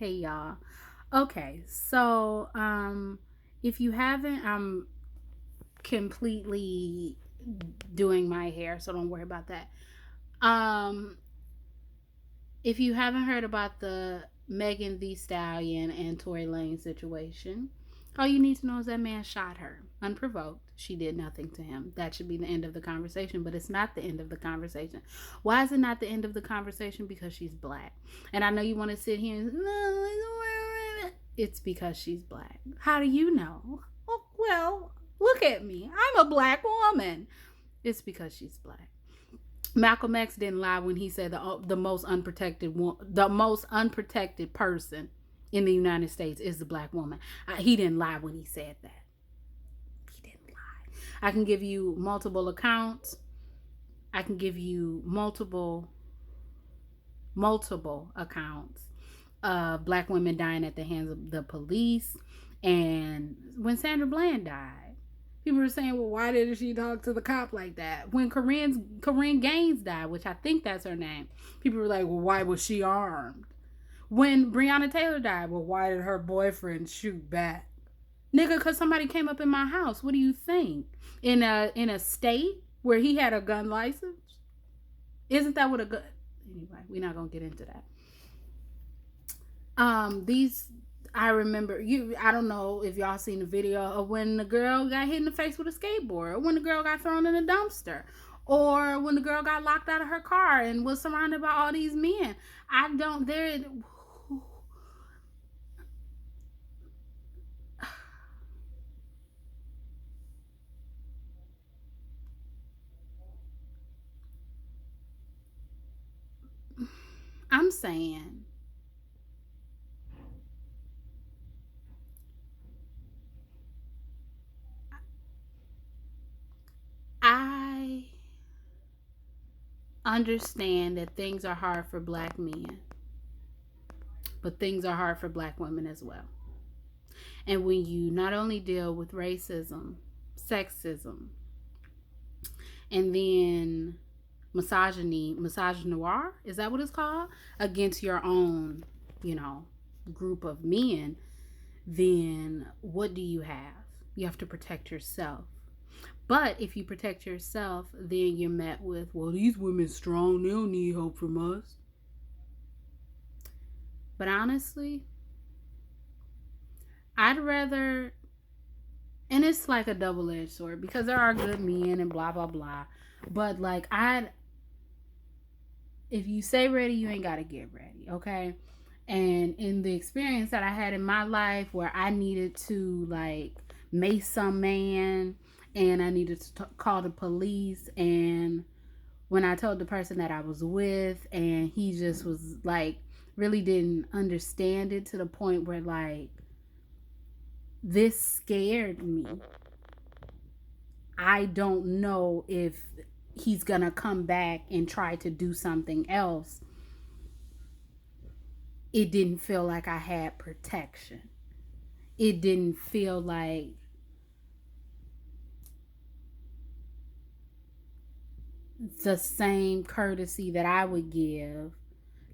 Hey y'all. Okay, so if you haven't, I'm completely doing my hair, so don't worry about that. Um if you haven't heard about the Megan Thee Stallion and Tory Lane situation, all you need to know is that man shot her unprovoked. She did nothing to him. That should be the end of the conversation, but it's not the end of the conversation. Why is it not the end of the conversation? Because she's black. And I know you want to sit here and it's because she's black. How do you know? Oh, well, look at me. I'm a black woman. It's because she's black. Malcolm X didn't lie when he said the most unprotected person in the United States is the black woman. He didn't lie when he said that. He didn't lie. I can give you multiple accounts. I can give you multiple accounts of black women dying at the hands of the police. And when Sandra Bland died, people were saying, well, why didn't she talk to the cop like that? When Corinne Gaines died, which I think that's her name, people were like, well, why was she armed? When Breonna Taylor died, well, why did her boyfriend shoot back? Nigga, because somebody came up in my house. What do you think? In a state where he had a gun license? Isn't that what a gun... Anyway, we're not going to get into that. These... I remember I don't know if y'all seen the video of when the girl got hit in the face with a skateboard, or when the girl got thrown in a dumpster, or when the girl got locked out of her car and was surrounded by all these men. I don't there I'm saying I understand that things are hard for black men, but things are hard for black women as well. And when you not only deal with racism, sexism, and then misogynoir, is that what it's called? Against your own, you know, group of men, then what do you have? You have to protect yourself. But if you protect yourself, then you're met with, well, these women strong, they don't need help from us. But honestly, I'd rather, and it's like a double-edged sword because there are good men and blah blah blah. But like if you say ready, you ain't gotta get ready, okay? And in the experience that I had in my life where I needed to like mace some man and I needed to call the police, and when I told the person that I was with, and he just was like really didn't understand it to the point where like this scared me. I don't know if he's gonna come back and try to do something else. It didn't feel like I had protection. It didn't feel like the same courtesy that I would give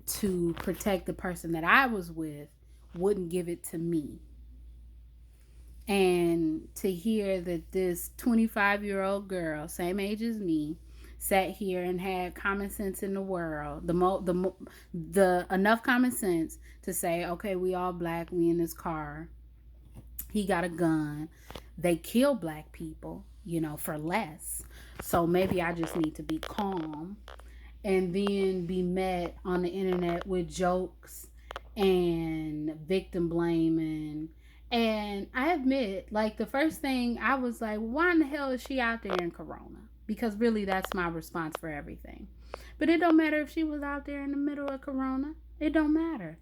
to protect the person that I was with wouldn't give it to me. And to hear that this 25-year-old girl, same age as me, sat here and had common sense in the world, the enough common sense to say, okay, we all black, we in this car, he got a gun, they kill black people, you know, for less, so maybe I just need to be calm, and then be met on the internet with jokes and victim blaming. And I admit, like, the first thing I was like, why in the hell is she out there in Corona? Because really, that's my response for everything. But it don't matter if she was out there in the middle of Corona. It don't matter.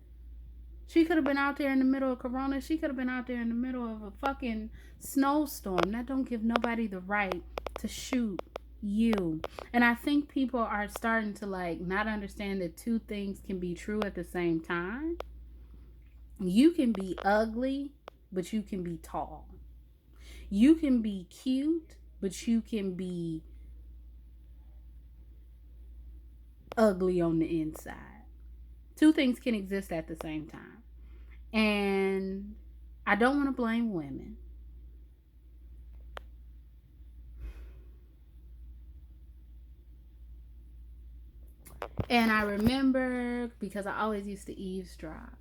She could have been out there in the middle of Corona. She could have been out there in the middle of a fucking snowstorm. That don't give nobody the right to shoot you. And I think people are starting to like not understand that two things can be true at the same time. You can be ugly, but you can be tall. You can be cute, but you can be ugly on the inside. Two things can exist at the same time. And I don't want to blame women. And I remember because I always used to eavesdrop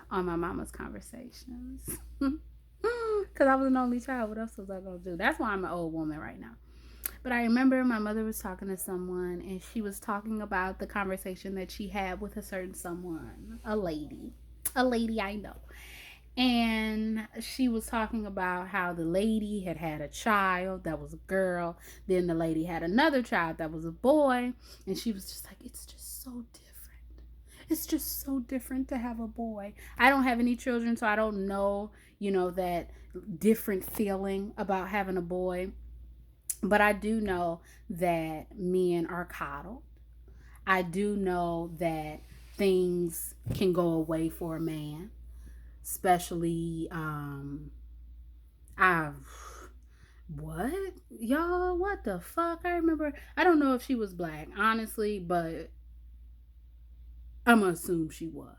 on my mama's conversations. Because I was an only child. What else was I going to do? That's why I'm an old woman right now. But I remember my mother was talking to someone and she was talking about the conversation that she had with a certain someone, a lady I know. And she was talking about how the lady had had a child that was a girl. Then the lady had another child that was a boy. And she was just like, it's just so different. It's just so different to have a boy. I don't have any children, so I don't know, that different feeling about having a boy. But I do know that men are coddled. I do know that things can go away for a man, especially I what y'all, what the fuck? I remember, I don't know if she was black honestly, but I'm gonna assume she was.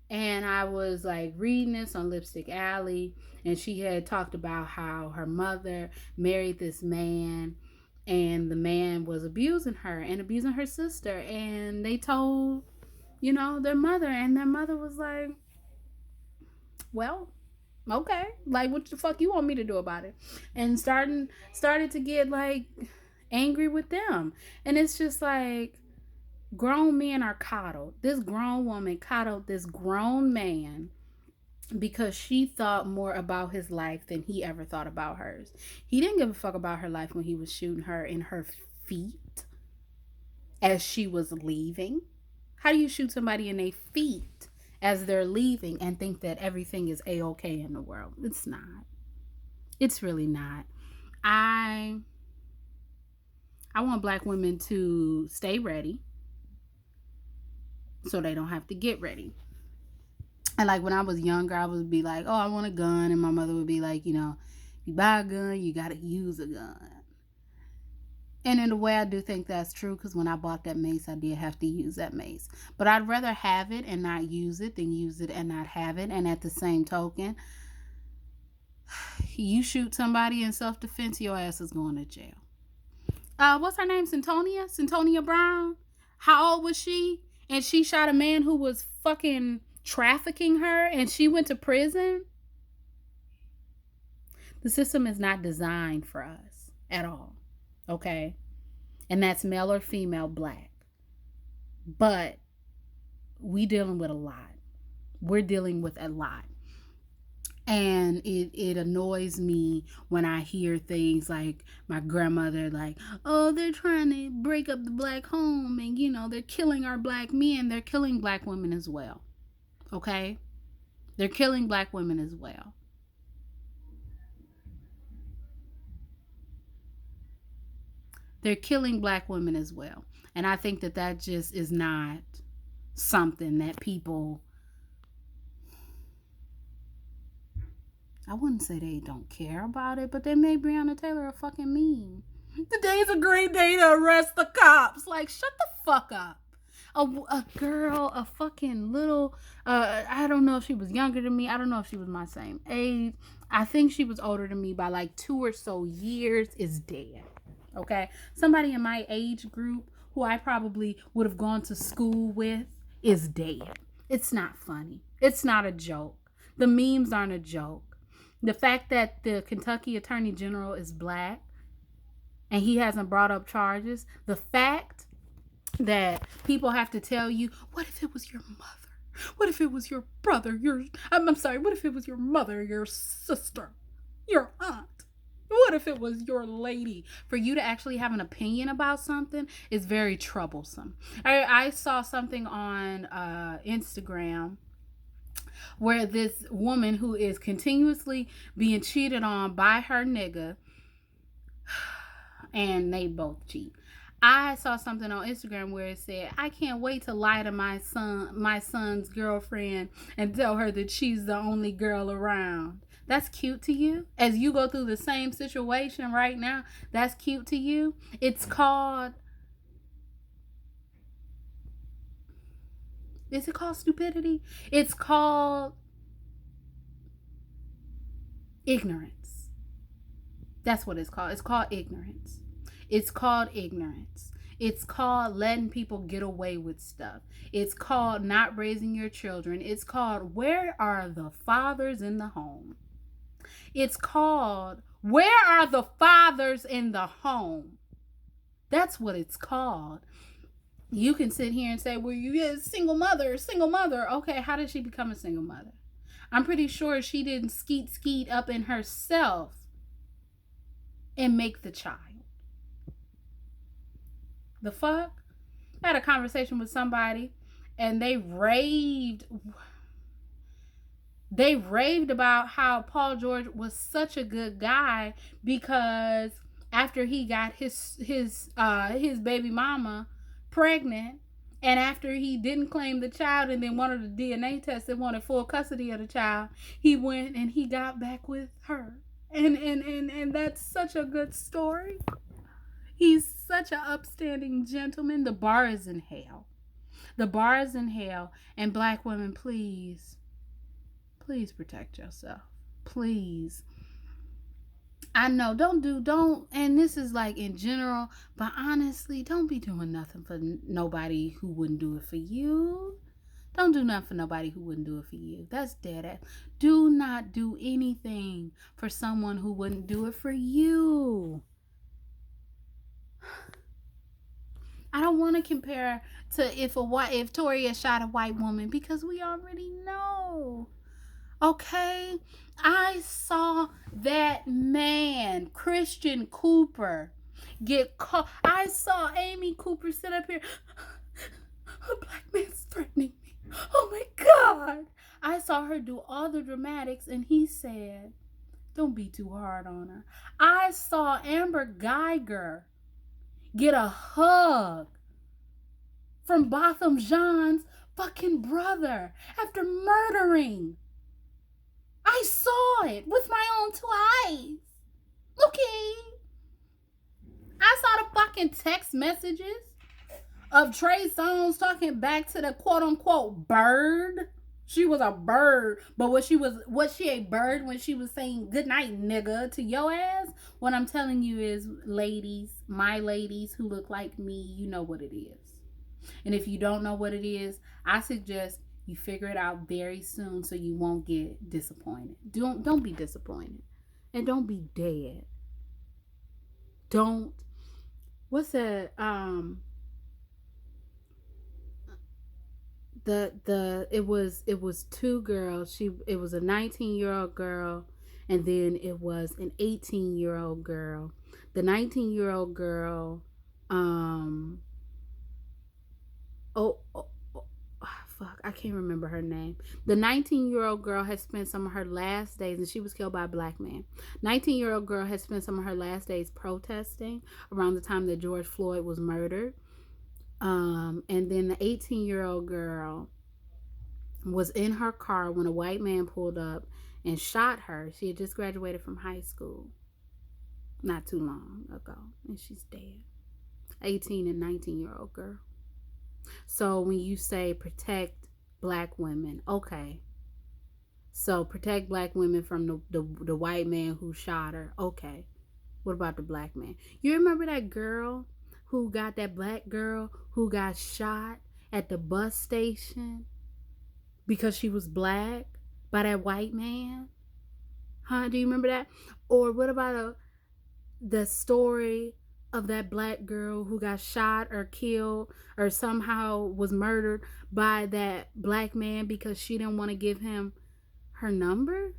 And I was like reading this on Lipstick Alley, and she had talked about how her mother married this man, and the man was abusing her and abusing her sister. And they told, their mother, and their mother was like, well, okay, like what the fuck you want me to do about it? And started to get like angry with them. And it's just like grown men are coddled. This grown woman coddled this grown man because she thought more about his life than he ever thought about hers. He didn't give a fuck about her life when he was shooting her in her feet as she was leaving. How do you shoot somebody in their feet as they're leaving and think that everything is a-okay in the world? It's not. It's really not. I want black women to stay ready so they don't have to get ready. And like when I was younger, I would be like, oh, I want a gun. And my mother would be like, if you buy a gun, you got to use a gun. And in a way, I do think that's true because when I bought that mace, I did have to use that mace. But I'd rather have it and not use it than use it and not have it. And at the same token, you shoot somebody in self-defense, your ass is going to jail. What's her name? Centonia Brown? How old was she? And she shot a man who was fucking trafficking her and she went to prison. The system is not designed for us at all. Okay? And that's male or female, black. But we dealing with a lot. We're dealing with a lot. And it annoys me when I hear things like my grandmother, like, oh, they're trying to break up the black home and, they're killing our black men. They're killing black women as well. Okay? They're killing black women as well. They're killing black women as well. And I think that just is not something that people, I wouldn't say they don't care about it, but they made Breonna Taylor a fucking meme. Today's a great day to arrest the cops. Like, shut the fuck up. A girl, a fucking little, I don't know if she was younger than me. I don't know if she was my same age. I think she was older than me by like 2 or so years, is dead. Okay? Somebody in my age group who I probably would have gone to school with is dead. It's not funny. It's not a joke. The memes aren't a joke. The fact that the Kentucky Attorney General is black and he hasn't brought up charges, the fact that people have to tell you, what if it was your mother? What if it was your brother? I'm sorry, what if it was your mother, your sister, your aunt? What if it was your lady? For you to actually have an opinion about something is very troublesome. I saw something on Instagram where this woman who is continuously being cheated on by her nigga, and they both cheat. I saw something on Instagram where it said, I can't wait to lie to my son's girlfriend and tell her that she's the only girl around. That's cute to you? As you go through the same situation right now, that's cute to you? It's called, is it called stupidity? It's called Ignorance. That's what it's called. It's called ignorance. It's called ignorance. It's called letting people get away with stuff. It's called not raising your children. It's called where are the fathers in the home? It's called where are the fathers in the home? That's what it's called. You can sit here and say, well, you get single mother, single mother. Okay, how did she become a single mother? I'm pretty sure she didn't skeet up in herself and make the child. The fuck? I had a conversation with somebody and they raved about how Paul George was such a good guy because after he got his baby mama pregnant, and after he didn't claim the child and then wanted a DNA test and wanted full custody of the child, he went and he got back with her. And that's such a good story. He's such an upstanding gentleman. The bar is in hell. The bar is in hell. And black women, please protect yourself. Please. I know, don't, and this is like in general, but honestly, don't be doing nothing for nobody who wouldn't do it for you. Don't do nothing for nobody who wouldn't do it for you. That's dead ass. Do not do anything for someone who wouldn't do it for you. I don't want to compare to if Toria shot a white woman because we already know. Okay? I saw that man, Christian Cooper, get caught. I saw Amy Cooper sit up here. A black man's threatening me. Oh my God. I saw her do all the dramatics and he said, don't be too hard on her. I saw Amber Geiger get a hug from Botham Jean's fucking brother after murdering. I saw it with my own two eyes. Okay. I saw the fucking text messages of Trey Songz talking back to the quote unquote bird. She was a bird, but was she a bird when she was saying good night, nigga, to your ass? What I'm telling you is, ladies, my ladies who look like me, you know what it is. And if you don't know what it is, I suggest you figure it out very soon so you won't get disappointed. Don't be disappointed. And don't be dead. Don't. What's that? It was two girls. It was a 19-year-old girl and then it was an 18-year-old girl. The 19-year-old girl fuck, I can't remember her name. The 19-year-old girl had spent some of her last days, and she was killed by a black man. 19-year-old girl had spent some of her last days protesting around the time that George Floyd was murdered. And then the 18-year-old girl was in her car when a white man pulled up and shot her. She had just graduated from high school not too long ago, and she's dead. 18 and 19-year-old girl. So when you say protect black women, okay. So protect black women from the white man who shot her. Okay. What about the black man? You remember that girl who got that black girl who got shot at the bus station because she was black by that white man? Huh? Do you remember that? Or what about the story of that black girl who got shot or killed or somehow was murdered by that black man because she didn't want to give him her number?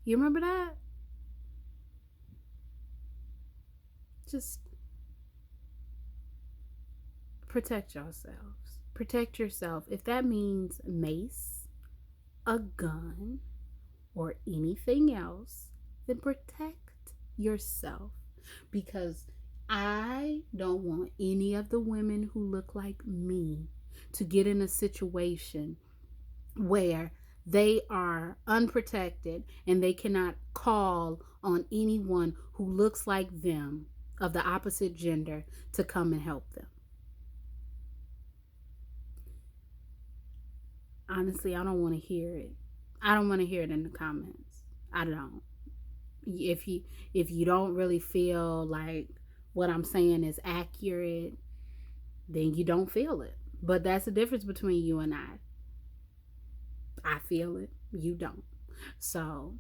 You remember that? Just protect yourselves. Protect yourself. If that means mace, a gun, or anything else, then protect yourself. Because I don't want any of the women who look like me to get in a situation where they are unprotected and they cannot call on anyone who looks like them of the opposite gender to come and help them. Honestly, I don't want to hear it. I don't want to hear it in the comments. I don't. If you don't really feel like what I'm saying is accurate, then you don't feel it. But that's the difference between you and I. I feel it, you don't. So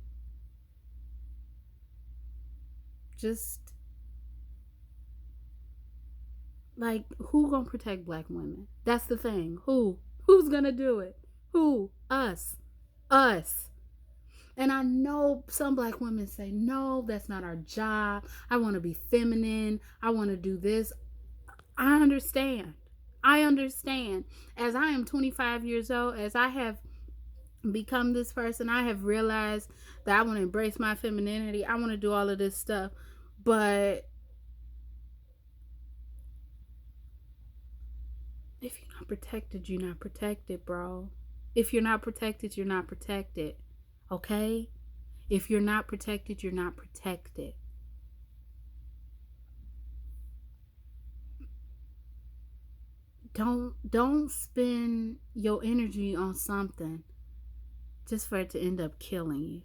just like, who gonna protect black women? That's the thing. Who's gonna do it? Who? Us. And I know some black women say, no, that's not our job. I want to be feminine. I want to do this. I understand. I understand. As I am 25 years old, as I have become this person, I have realized that I want to embrace my femininity. I want to do all of this stuff. But if you're not protected, you're not protected, bro. If you're not protected, you're not protected. Okay? If you're not protected, you're not protected. Don't spend your energy on something just for it to end up killing you.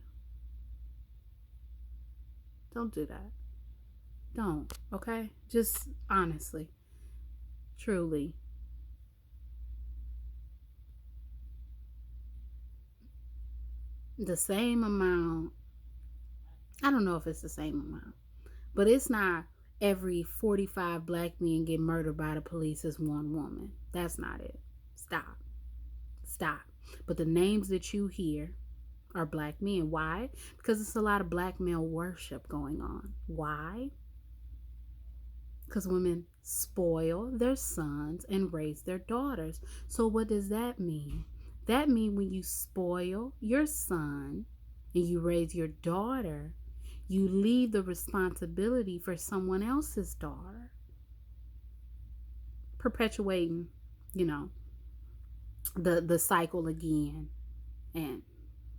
Don't do that. Don't, okay? Just honestly, truly. The same amount, I don't know if it's the same amount, but it's not every 45 black men get murdered by the police as one woman. That's not it. Stop. Stop. But the names that you hear are black men. Why? Because it's a lot of black male worship going on. Why? Because women spoil their sons and raise their daughters. So what does that mean? That means when you spoil your son and you raise your daughter, you leave the responsibility for someone else's daughter, perpetuating, you know, the cycle again. And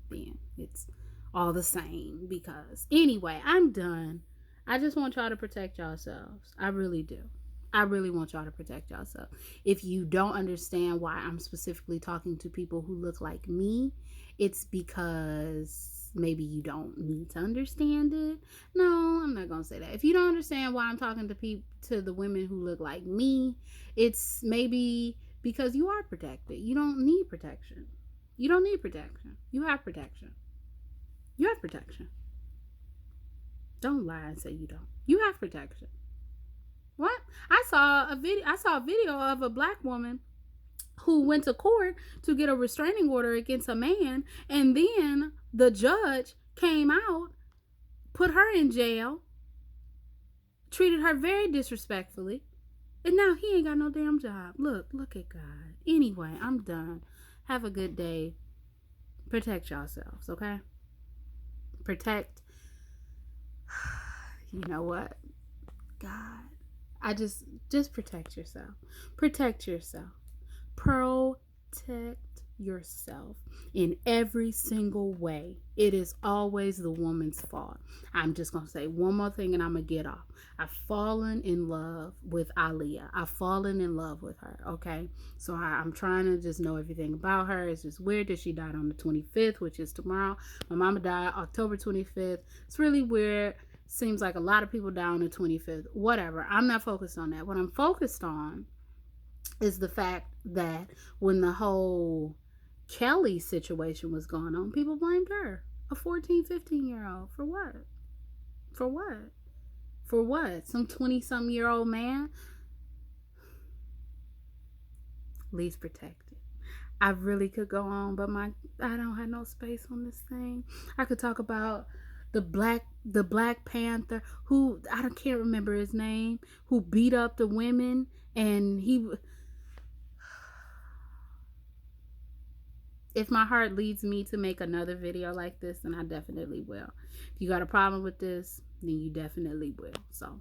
then it's all the same. Because anyway, I'm done. I just want y'all to protect yourselves. I really do. I really want y'all to protect yourself. If you don't understand why I'm specifically talking to people who look like me, it's because maybe you don't need to understand it. No, I'm not gonna say that. If you don't understand why I'm talking to the women who look like me, it's maybe because you are protected. You don't need protection. You don't need protection. You have protection. You have protection. Don't lie and say you don't. You have protection. What? I saw a video of a black woman who went to court to get a restraining order against a man, and then the judge came out, put her in jail, treated her very disrespectfully, and now he ain't got no damn job. Look at God. Anyway, I'm done. Have a good day. Protect yourselves, okay? Protect. You know what? God. I just protect yourself. Protect yourself. Protect yourself in every single way. It is always the woman's fault. I'm just going to say one more thing and I'm going to get off. I've fallen in love with Aaliyah. I've fallen in love with her, okay? So I'm trying to just know everything about her. It's just weird that she died on the 25th, which is tomorrow. My mama died October 25th. It's really weird. Seems like a lot of people die on the 25th. Whatever. I'm not focused on that. What I'm focused on is the fact that when the whole Kelly situation was going on, people blamed her. A 14, 15-year-old. For what? For what? For what? Some 20-some-year-old man? Least protected. I really could go on, but I don't have no space on this thing. I could talk about the Black Panther, who I can't remember his name, who beat up the women, and if my heart leads me to make another video like this, then I definitely will. If you got a problem with this, then you definitely will. So